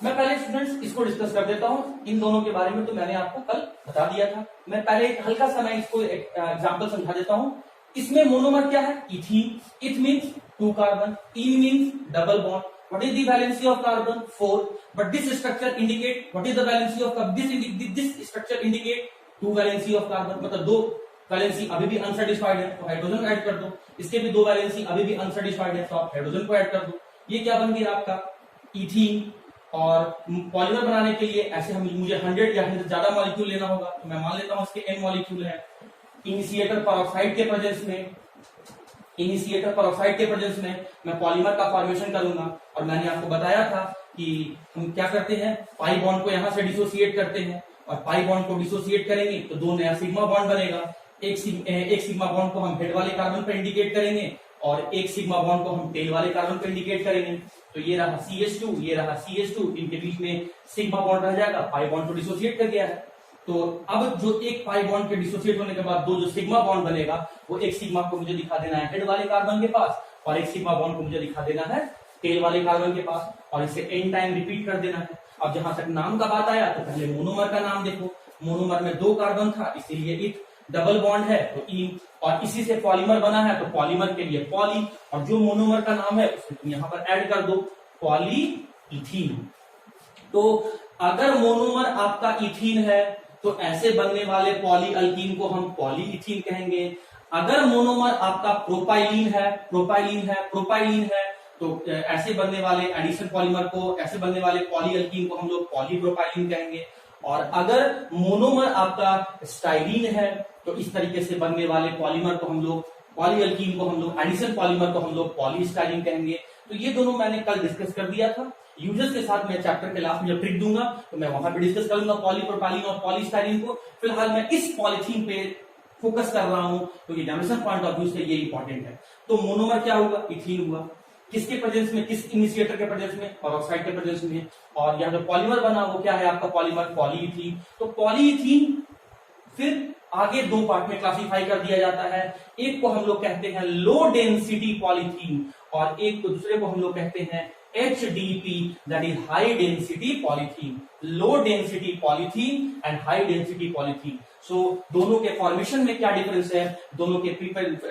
मैं पहले स्टूडेंट्स इसको डिस्कस कर देता हूं, इन दोनों के बारे में तो मैंने आपको कल बता दिया था। मैं पहले हल्का सा मैं इसको एग्जांपल समझा देता हूं। इसमें मोनोमर क्या है, इथीन। इथ means 2 carbon, in means double bond. What is the valency of carbon 4, but this structure indicate what is the valency of this structure indicate 2 valency of carbon, मतलब 2 वैलेंसी अभी भी अनसेटिस्फाइड है तो hydrogen add कर दो। इसके भी 2 valency अभी भी अनसेटिस्फाइड है तो आप हाइड्रोजन को ऐड कर दो। ये क्या बन गया आपका इथीन। और पॉलीमर बनाने के लिए ऐसे मुझे 100 या 100 ज्यादा मॉलिक्यूल लेना होगा तो मैं मान लेता हूं इसके n मॉलिक्यूल है। इनिशिएटर पेरोक्साइड के प्रेजेंस में मैं पॉलीमर का फॉर्मेशन करूंगा। और मैंने आपको बताया था कि हम क्या करते हैं, पाई बॉन्ड को यहां से डिसोसिएट करते हैं और पाई बॉन्ड को डिसोसिएट करेंगे तो 2 नया सिग्मा बॉन्ड बनेगा। एक सिग्मा बॉन्ड को हम हेड वाले कार्बन पर इंडिकेट करेंगे और एक सिग्मा बॉन्ड को हम टेल वाले कार्बन पर इंडिकेट करेंगे। तो ये रहा CH2, ये रहा CH2, इनके बीच में सिग्मा बॉन्ड रह जाएगा, पाई बॉन्ड तो डिसोसिएट कर गया है। तो अब जो एक पाई बॉन्ड के डिसोसिएट होने के बाद दो जो सिग्मा बॉन्ड बनेगा, वो एक सिग्मा को मुझे दिखा देना है हेड वाले कार्बन के पास और एक सिग्मा बॉन्ड को मुझे दिखा देना है टेल वाले कार्बन के पास, और इसे एन टाइम रिपीट कर देना है। अब जहां तक नाम का बात आया तो पहले मोनोमर का नाम देखो, मोनोमर में 2 कार्बन था इसीलिए इथ, डबल बॉन्ड है तो इन, और इसी से पॉलीमर बना है तो पॉलीमर के लिए पॉली, और जो मोनोमर का नाम है उसे तुम यहाँ पर ऐड कर दो पॉलीइथीन। तो अगर मोनोमर आपका इथीन है तो ऐसे बनने वाले पॉलीअल्कीन को हम पॉलीइथीन कहेंगे। अगर मोनोमर आपका प्रोपाइलीन है तो ऐसे बनने वाले एडिशन पॉलीमर को, ऐसे बनने वाले पॉलीअल्कीन को हम लोग पॉलीप्रोपाइलीन कहेंगे। और अगर मोनोमर आपका स्टाइलीन है तो इस तरीके से बनने वाले पॉलीमर को हम लोग, पॉलीअल्कीन को हम लोग, एडिशन पॉलीमर को हम लोग पॉलीस्टाइलीन कहेंगे। तो ये दोनों मैंने कल डिस्कस कर दिया था। यूजर्स के साथ मैं चैप्टर के लास्ट में जब ट्रिक दूंगा तो मैं वहां पे डिस्कस करूंगा पॉलीप्रोपाइलीन और पॉलीस्टाइलीन को। फिलहाल मैं इस पॉलीथीन पे फोकस कर रहा हूं क्योंकि डायमेंशन पॉइंट ऑफ व्यू से ये इंपॉर्टेंट है। तो मोनोमर क्या होगा, इथीन हुआ, किसके प्रेजेंस में, किस इनिशिएटर के प्रेजेंस में, पेरोक्साइड के प्रेजेंस में। और यहाँ जो पॉलीमर बना वो क्या है आपका पॉलीमर, पॉलीइथीन। तो पॉलीइथीन फिर आगे 2 पार्ट में क्लासिफाई कर दिया जाता है। एक को हम लोग कहते हैं लो डेंसिटी पॉलीथीन और एक को दूसरे को हम लोग कहते हैं HDP, that is high density polythene. Low density polythene and high density polythene. So दोनों के फॉर्मेशन में क्या डिफरेंस है, दोनों के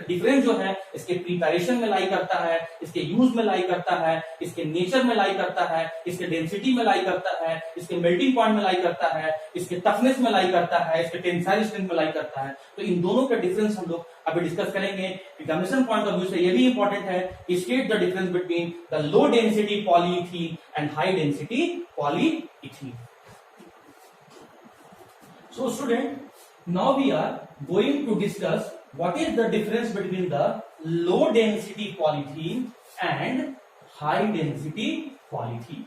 डिफरेंस जो है इसके प्रिपरेशन में लाई करता है, इसके यूज में लाई करता है, इसके नेचर में लाई करता है, इसके डेंसिटी में लाई करता है, इसके मेल्टिंग पॉइंट में लाई करता है, इसके टफनेस में लाई करता है, इसके टेंसाइल स्ट्रेंथ में लाई करता है। तो इन दोनों के डिफरेंस हम लोग अभी डिस्कस करेंगे। एग्जामिनेशन पॉइंट ऑफ व्यू से ये भी इंपॉर्टेंट है कि state the difference between the low density polyethene and high density polyethene. So student, now we are going to discuss what is the difference between the low density polythene and high density polythene।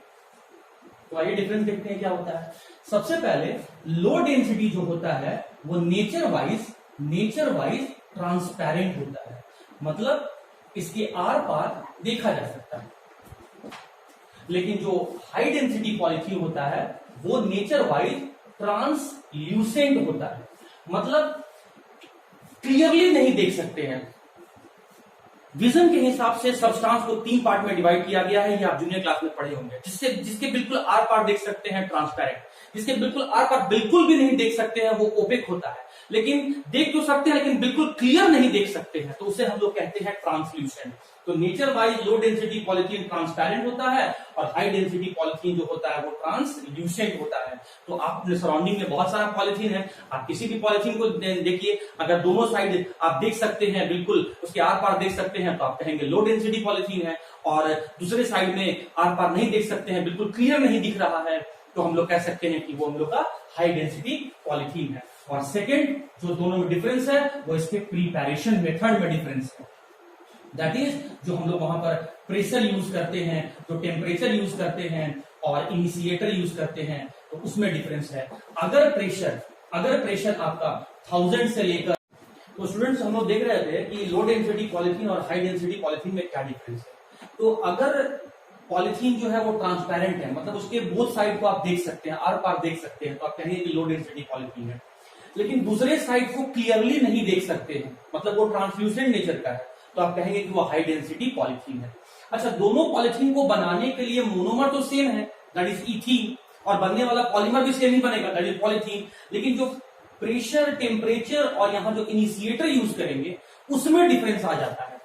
तो आइए difference देखते हैं क्या होता है। सबसे पहले low density जो होता है वो नेचर वाइज ट्रांसपेरेंट होता है, मतलब इसके आर पार देखा जा सकता है। लेकिन जो हाई डेंसिटी पॉलीथीन होता है वो नेचर वाइज ट्रांसल्यूसेंट होता है, मतलब क्लियरली नहीं देख सकते हैं। विजन के हिसाब से सब्सटेंस को 3 पार्ट में डिवाइड किया गया है, ये आप जूनियर क्लास में पढ़े होंगे। जिसके बिल्कुल आर पार देख सकते हैं ट्रांसपेरेंट, जिसके बिल्कुल आर पार बिल्कुल भी नहीं देख सकते हैं वो ओपेक होता है। लेकिन देख तो सकते हैं लेकिन बिल्कुल क्लियर नहीं देख सकते हैं, तो उसे हम लोग कहते हैं ट्रांसल्यूसेंट। तो नेचर वाइज लो डेंसिटी पॉलीथीन ट्रांसपेरेंट होता है और हाई डेंसिटी पॉलीथीन जो होता है वो ट्रांसल्यूसेंट होता है। तो आप अपने सराउंडिंग में बहुत सारा पॉलीथीन है, आप किसी भी पॉलीथीन को देखिए, अगर दोनों साइड आप देख सकते हैं, बिल्कुल उसके आर पार देख सकते हैं, तो आप कहेंगे लो डेंसिटी पॉलीथीन है। और दूसरे साइड में आर पार नहीं देख सकते हैं, बिल्कुल क्लियर नहीं दिख रहा है, तो हम लोग कह सकते हैं कि वो हम लोग का हाई डेंसिटी पॉलीथीन है। और सेकेंड जो दोनों में डिफरेंस है वो इसके प्रिपरेशन मेथड में डिफरेंस है, दैट इज जो हम लोग वहां पर प्रेशर यूज करते हैं, जो टेम्परेचर यूज करते हैं और इनिशिएटर यूज करते हैं, तो उसमें डिफरेंस है। अगर प्रेशर आपका 1000 से लेकर, तो स्टूडेंट्स हम लोग देख रहे थे कि लो डेंसिटी पॉलीथीन और हाई डेंसिटी पॉलीथीन में क्या डिफरेंस है। तो अगर पॉलीथीन जो है वो ट्रांसपेरेंट है, मतलब उसके बोथ साइड को आप देख सकते हैं, आर पार देख सकते हैं, तो आप कहेंगे कि लो डेंसिटी पॉलीथीन है। लेकिन दूसरे साइड को क्लियरली नहीं देख सकते हैं, मतलब वो ट्रांसल्यूसेंट नेचर का है, तो आप कहेंगे कि वो हाई डेंसिटी पॉलीथीन है। अच्छा, दोनों पॉलीथीन को बनाने के लिए मोनोमर तो सेम है, दैट इज इथीन, और बनने वाला पॉलीमर भी सेम ही बनेगा, दैट इज पॉलीथीन। लेकिन जो प्रेशर, टेम्परेचर और यहाँ जो इनिशिएटर यूज करेंगे उसमें डिफरेंस आ जाता है।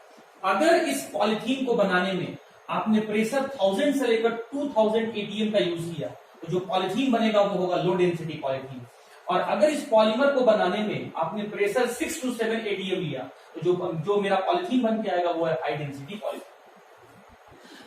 अगर इस पॉलीथीन को बनाने में आपने प्रेशर 1000 से लेकर 2000 atm का यूज किया, तो जो पॉलीथीन बनेगा वो होगा लो डेंसिटी पॉलीथीन। और अगर इस पॉलीमर को बनाने में आपने प्रेशर 6 to 7 atm लिया, तो जो मेरा पॉलीथीन बन के आएगा वो है हाई डेंसिटी पॉलीथीन।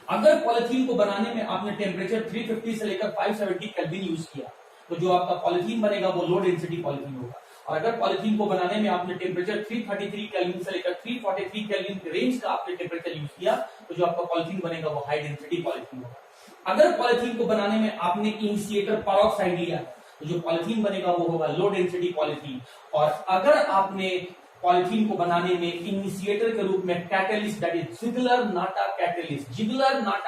अगर पॉलीथीन को बनाने में आपने टेम्परेचर 350 से लेकर 570 केल्विन यूज किया, तो जो आपका पॉलीथीन बनेगा वो लो डेंसिटी पॉलीथीन होगा। और अगर पॉलीथीन को बनाने में आपने टेम्परेचर 333 केल्विन से लेकर 343 केल्विन के रेंज का आपने टेम्परेचर यूज किया, तो जो आपका पॉलीथीन बनेगा वो हाई डेंसिटी पॉलीथीन होगा। अगर पॉलीथीन को बनाने में आपने इनिशिएटर पेरोक्साइड लिया, तो जो पॉलीथीन बनेगा वो होगा लो डेंसिटी पॉलीथीन। और अगर आपने पॉलीथीन को बनाने में इनिशिएटर के रूप में catalyst, that is Ziggler NATA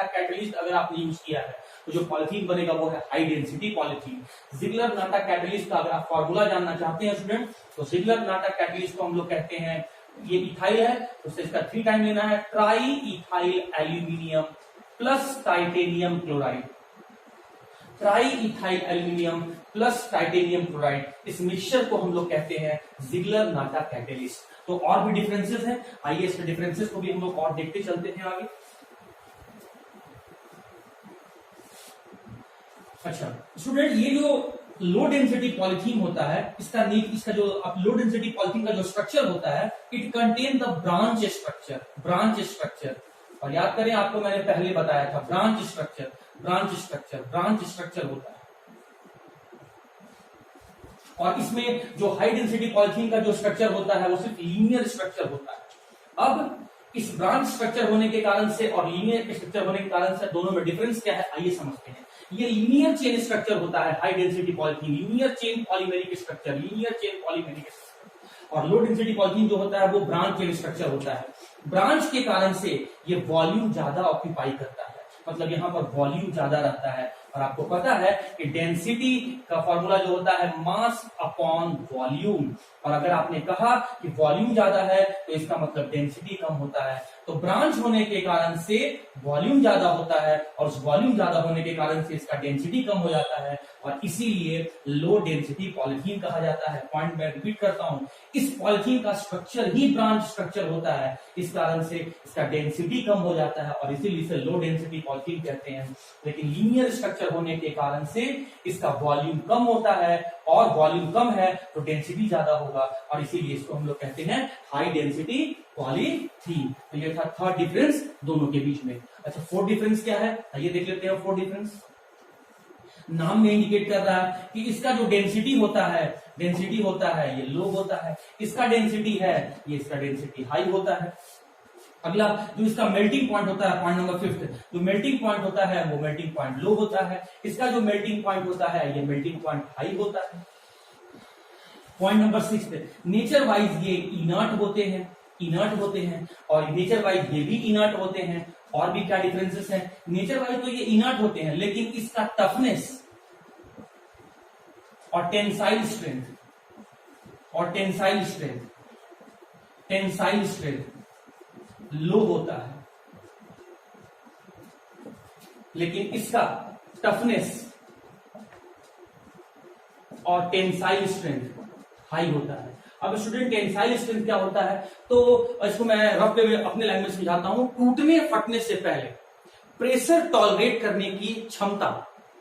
catalyst अगर आपने यूज किया है, तो जो पॉलिथीन बनेगा वो है हाई डेंसिटी पॉलिथीन। जिगलर नाटा कैटलिस्ट का अगर आप फॉर्मूला जानना चाहते हैं स्टूडेंट, तो जिगलर नाटा कैटलिस्ट को हम लोग कहते हैं, ये इथाइल है तो इसका 3 टाइम लेना है, try ethyl aluminium plus titanium chloride, try ethyl aluminium plus titanium chloride, इस मिक्सचर को हम लोग कहते हैं जिगलर नाटा कैटलिस्ट। तो और भी डिफरेंसेस हैं, आइए इसके डिफरेंसेस को भी हम लोग और देखते चलते हैं आगे। अच्छा स्टूडेंट, ये जो लो डेंसिटी पॉलिथीन होता है, इसका जो लो डेंसिटी पॉलिथीन का जो स्ट्रक्चर होता है, it contain the branch structure. और याद करें, आपको मैंने पहले बताया था ब्रांच स्ट्रक्चर होता है। और इसमें जो हाई डेंसिटी पॉलिथीन का जो स्ट्रक्चर होता है वो सिर्फ लीनियर स्ट्रक्चर होता है। अब इस ब्रांच स्ट्रक्चर होने के कारण से और लीनियर स्ट्रक्चर होने के कारण से दोनों में डिफरेंस क्या है, आइए समझते हैं। ये लीनियर चेन स्ट्रक्चर होता है high density polythene, linear chain polymeric structure, और लो डेंसिटी पॉलिथीन जो होता है वो ब्रांच चेन स्ट्रक्चर होता है। ब्रांच के कारण से ये वॉल्यूम ज्यादा ऑक्यूपाई करता है, मतलब यहाँ पर वॉल्यूम ज्यादा रहता है। और आपको पता है कि डेंसिटी का फॉर्मूला जो होता है मास अपॉन वॉल्यूम, और अगर आपने कहा कि वॉल्यूम ज्यादा है तो इसका मतलब डेंसिटी कम होता है। तो ब्रांच होने के कारण से वॉल्यूम ज्यादा होता है, और उस वॉल्यूम ज्यादा होने के कारण से इसका डेंसिटी कम हो जाता है, और इसीलिए लो डेंसिटी पॉलिथीन कहा जाता है। पॉइंट मैं रिपीट करता हूं, इस पॉलिथीन का स्ट्रक्चर ही ब्रांच स्ट्रक्चर होता है, इस कारण से इसका डेंसिटी कम हो जाता है और इसीलिए इसे लो डेंसिटी पॉलिथीन कहते हैं। लेकिन लीनियर स्ट्रक्चर होने के कारण से इसका वॉल्यूम कम होता है, और वॉल्यूम कम है तो डेंसिटी ज्यादा होगा, और इसीलिए इसको हम लोग कहते हैं हाई डेंसिटी पॉलीथीन। तो ये था थर्ड डिफरेंस दोनों के बीच में। अच्छा, फोर्थ डिफरेंस क्या है, आइए देख लेते हैं। फोर्थ डिफरेंस नाम में इंडिकेट कर रहा है कि इसका जो डेंसिटी होता है ये लो होता है, इसका डेंसिटी है ये, इसका डेंसिटी हाई होता है। अगला जो इसका मेल्टिंग पॉइंट होता है, पॉइंट नंबर 5, जो मेल्टिंग पॉइंट होता है वो मेल्टिंग पॉइंट लो होता है, इसका जो मेल्टिंग पॉइंट होता है ये मेल्टिंग पॉइंट हाई होता है। पॉइंट नंबर 6, नेचर वाइज ये इनर्ट होते हैं और नेचर वाइज ये भी इनर्ट होते हैं। और भी क्या डिफरेंसेस हैं, नेचर वाइज तो ये इनर्ट होते हैं, लेकिन इसका टफनेस और टेंसाइल स्ट्रेंथ लो होता है, लेकिन इसका टफनेस और टेंसाइल स्ट्रेंथ हाई होता है। अब स्टूडेंट, टेंसाइल स्ट्रेंथ क्या होता है, तो इसको मैं रफ पे अपने लैंग्वेज में समझाता हूं। टूटने फटने से पहले प्रेशर टॉलरेट करने की क्षमता,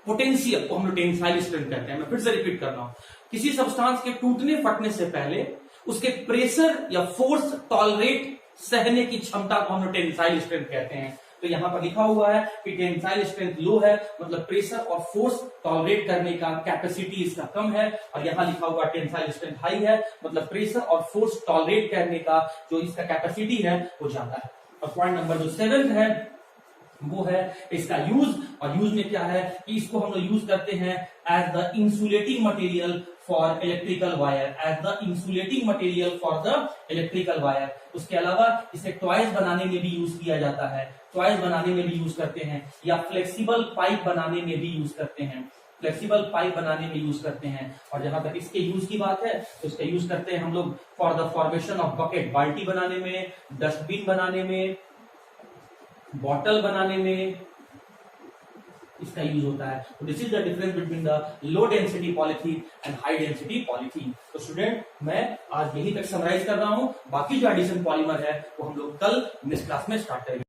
पोटेंशियल को हम लोग टेंसाइल स्ट्रेंथ कहते हैं। मैं फिर से रिपीट कर रहा हूं, किसी सब्सटेंस के टूटने फटने से पहले उसके प्रेशर या फोर्स टॉलरेट सहने की क्षमता को हम लोग टेंसाइल स्ट्रेंथ कहते हैं। तो यहां पर लिखा हुआ है कि टेंसाइल स्ट्रेंथ लो है, मतलब प्रेशर और फोर्स टॉलरेट करने का कैपेसिटी इसका कम है, और यहां लिखा हुआ टेंसाइल स्ट्रेंथ हाई है, मतलब प्रेशर और फोर्स टॉलरेट करने का जो इसका कैपेसिटी है वो ज्यादा है। और पॉइंट नंबर जो 7 है वो है इसका यूज, और यूज में क्या है कि इसको हम लोग यूज करते हैं as the insulating material for electrical wire, उसके अलावा इसे टॉयज बनाने में भी यूज किया जाता है, टॉयज बनाने में भी यूज करते हैं, या फ्लेक्सिबल पाइप बनाने में भी यूज करते हैं, और जहां तक इसके यूज की बात है तो इसका यूज करते हैं हम लोग for the formation of bucket, बाल्टी बनाने में, डस्टबिन बनाने में, बॉटल बनाने में इसका यूज होता है। तो this is the difference between the low density polythene and high density polythene. तो स्टूडेंट, मैं आज यही तक समराइज कर रहा हूं, बाकी जो एडिशन पॉलीमर है वो हम लोग कल नेक्स्ट क्लास में स्टार्ट करेंगे।